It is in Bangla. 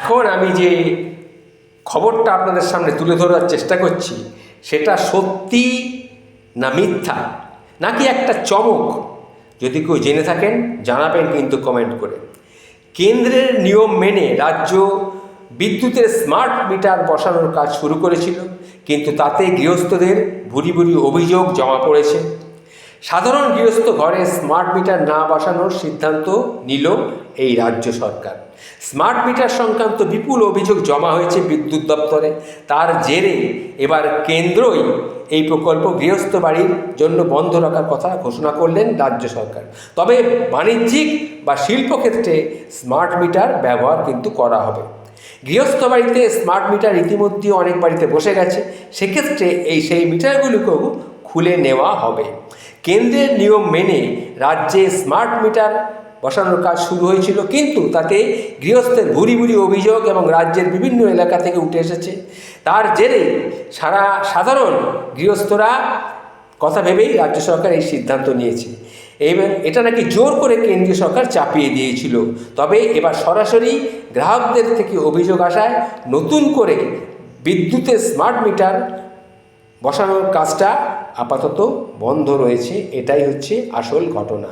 এখন আমি যে খবরটা আপনাদের সামনে তুলে ধরার চেষ্টা করছি সেটা সত্যি না মিথ্যা নাকি একটা চমক, যদি কেউ জেনে থাকেন জানাবেন কিন্তু কমেন্ট করে। কেন্দ্রের নিয়ম মেনে রাজ্য বিদ্যুতের স্মার্ট মিটার বসানোর কাজ শুরু করেছিল, কিন্তু তাতে গৃহস্থদের ভুরি ভুরি অভিযোগ জমা পড়েছে। সাধারণ গৃহস্থ ঘরে স্মার্ট মিটার না বসানোর সিদ্ধান্ত নিল এই রাজ্য সরকার। স্মার্ট মিটার সংক্রান্ত বিপুল অভিযোগ জমা হয়েছে বিদ্যুৎ দপ্তরে। তার জেরে এবার কেন্দ্রই এই প্রকল্প গৃহস্থ বাড়ির জন্য বন্ধ রাখার কথা ঘোষণা করলেন রাজ্য সরকার। তবে বাণিজ্যিক বা শিল্পক্ষেত্রে স্মার্ট মিটার ব্যবহার কিন্তু করা হবে। গৃহস্থ বাড়িতে স্মার্ট মিটার ইতিমধ্যে অনেক বাড়িতে বসে গেছে, সেক্ষেত্রে সেই মিটারগুলিকেও খুলে নেওয়া হবে। কেন্দ্রের নিয়ম মেনে রাজ্যে স্মার্ট মিটার বসানোর কাজ শুরু হয়েছিল, কিন্তু তাতে গৃহস্থের ভুরি ভুরি অভিযোগ এবং রাজ্যের বিভিন্ন এলাকা থেকে উঠে এসেছে। তার জেরে সাধারণ গৃহস্থরা কথা ভেবেই রাজ্য সরকার এই সিদ্ধান্ত নিয়েছে এবং এটা নাকি জোর করে কেন্দ্রীয় সরকার চাপিয়ে দিয়েছিল। তবে এবার সরাসরি গ্রাহকদের থেকে অভিযোগ আসায় নতুন করে বিদ্যুতের স্মার্ট মিটার বসানোর কাজটা আপাতত বন্ধ রয়েছে। এটাই হচ্ছে আসল ঘটনা।